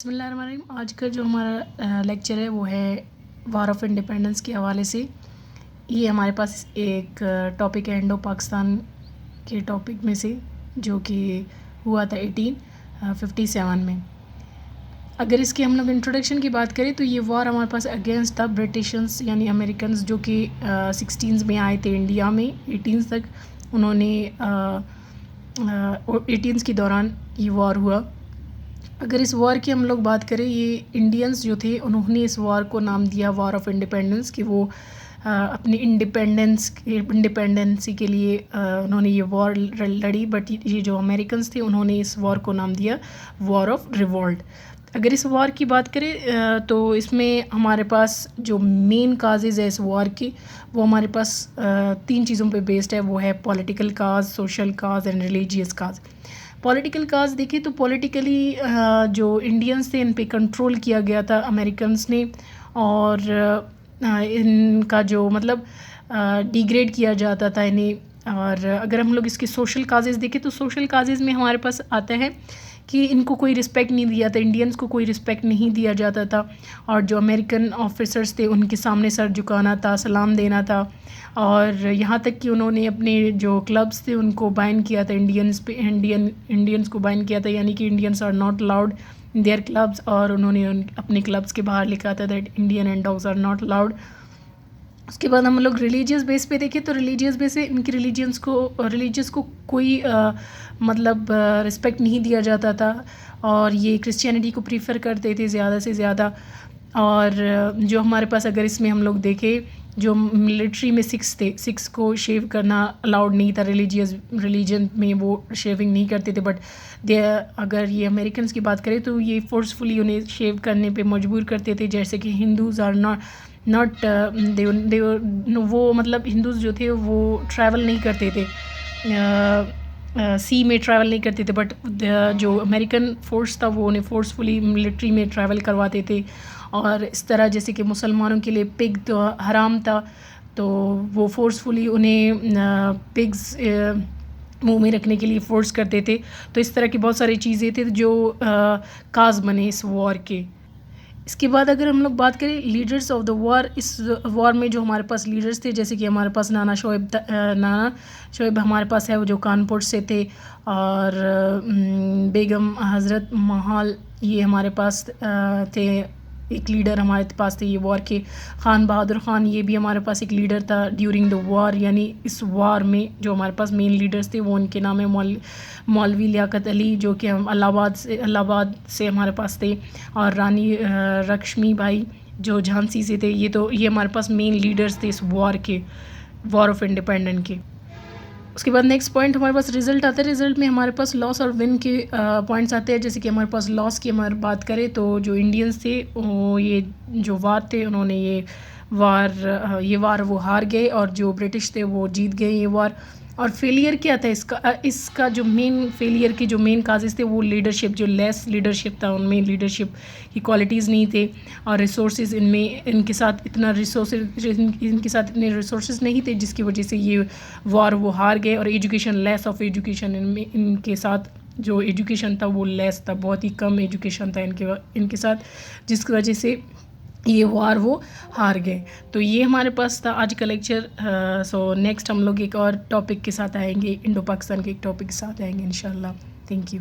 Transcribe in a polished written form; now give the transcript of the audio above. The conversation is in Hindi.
बिस्मिल्लाहिर्रहमानिर्रहीम। आज का जो हमारा लेक्चर है वो है वार ऑफ इंडिपेंडेंस के हवाले से। ये हमारे पास एक टॉपिक है इंडो पाकिस्तान के टॉपिक में से, जो कि हुआ था 1857 में। अगर इसके हम लोग इंट्रोडक्शन की बात करें तो ये वार हमारे पास अगेंस्ट था ब्रिटिशंस यानी अमेरिकन, जो कि 16 में आए थे इंडिया में। 18 तक उन्होंने 18 के दौरान ये वार हुआ। अगर इस वार की हम लोग बात करें, ये इंडियंस जो थे उन्होंने इस वार को नाम दिया वार ऑफ इंडिपेंडेंस, कि वो अपनी इंडिपेंडेंसी के लिए उन्होंने ये वार लड़ी। बट ये जो अमेरिकन्स थे उन्होंने इस वार को नाम दिया वार ऑफ रिवोल्ट। अगर इस वार की बात करें तो इसमें हमारे पास जो मेन काजेज़ है इस वार की, वो हमारे पास 3 चीज़ों पे बेस्ड है। वो है political cause, social cause and religious cause. Political cause देखें तो पॉलिटिकली जो इंडियंस थे इन पे कंट्रोल किया गया था अमेरिकन्स ने, और इनका जो मतलब डिग्रेड किया जाता था इन्हें। और अगर हम लोग इसके सोशल काजेज़ देखें तो सोशल काजेज़ में हमारे पास आता है कि इनको कोई रिस्पेक्ट नहीं दिया था, इंडियंस को कोई रिस्पेक्ट नहीं दिया जाता था, और जो अमेरिकन ऑफिसर्स थे उनके सामने सर झुकाना था, सलाम देना था। और यहाँ तक कि उन्होंने अपने जो क्लब्स थे उनको बैन किया था, इंडियंस को बैन किया था, यानी कि Indians are not allowed in their clubs. और उन्होंने अपने क्लब्स के बाहर लिखा था that Indian and dogs are not allowed. उसके बाद हम लोग रिलीजियस बेस पे देखें तो रिलीजियस बेस से इनकी रिलीजियस को कोई मतलब रिस्पेक्ट नहीं दिया जाता था, और ये क्रिश्चियनिटी को प्रीफर करते थे ज़्यादा से ज़्यादा। और जो हमारे पास अगर इसमें हम लोग देखें, जो मिलिट्री में सिक्स को शेव करना अलाउड नहीं था, रिलीजन में वो शेविंग नहीं करते थे। बट अगर ये अमेरिकन्स की बात करें तो ये फोर्सफुली उन्हें शेव करने पे मजबूर करते थे। जैसे कि हिंदूज़ आर नॉट वो मतलब हिंदूज़ जो थे वो ट्रैवल नहीं करते थे, सी में ट्रैवल नहीं करते थे। बट जो अमेरिकन फोर्स था वो उन्हें फोर्सफुली मिलिट्री में ट्रैवल करवाते थे। और इस तरह जैसे कि मुसलमानों के लिए पिग तो हराम था, तो वो फोर्सफुली उन्हें पिग्स मुंह में रखने के लिए फ़ोर्स करते थे। तो इस तरह की बहुत सारी चीज़ें थी जो काज बने इस वॉर के। इसके बाद अगर हम लोग बात करें लीडर्स ऑफ द वॉर, इस वॉर में जो हमारे पास लीडर्स थे, जैसे कि हमारे पास नाना शोएब हमारे पास है, वो जो कानपुर से थे। और बेगम हज़रत महल ये हमारे पास थे, एक लीडर हमारे पास थे ये वॉर के। ख़ान बहादुर ख़ान ये भी हमारे पास एक लीडर था ड्यूरिंग द वॉर। यानी इस वॉर में जो हमारे पास मेन लीडर्स थे वो उनके नाम है मौलवी लियाकत अली, जो कि हम इलाहाबाद से हमारे पास थे। और रानी लक्ष्मी बाई जो झांसी से थे। ये हमारे पास मेन लीडर्स थे इस वॉर ऑफ इंडिपेंडेंस के। उसके बाद नेक्स्ट पॉइंट हमारे पास रिज़ल्ट आता है। रिज़ल्ट में हमारे पास लॉस और विन के पॉइंट्स आते हैं। जैसे कि हमारे पास लॉस की हमारी बात करें तो जो इंडियंस थे वो ये जो वार थे उन्होंने ये वार वो हार गए, और जो ब्रिटिश थे वो जीत गए ये वार। और फेलियर क्या था इसका जो मेन फेलियर के जो मेन काजेज़ थे वो लीडरशिप, जो लेस लीडरशिप था उनमें लीडरशिप की क्वालिटीज़ नहीं थे। और रिसोर्सेज इनके साथ इतने रिसोर्सेज नहीं थे, जिसकी वजह से ये वार वो हार गए। और एजुकेशन, लेस ऑफ एजुकेशन इनके साथ जो एजुकेशन था वो लेस था, बहुत ही कम एजुकेशन था इनके साथ, जिसकी वजह से ये वार वो हार गए। तो ये हमारे पास था आज का लेक्चर। सो नेक्स्ट हम लोग एक और टॉपिक के साथ आएंगे, इंडो पाकिस्तान के एक टॉपिक के साथ आएंगे इंशाल्लाह। Thank you.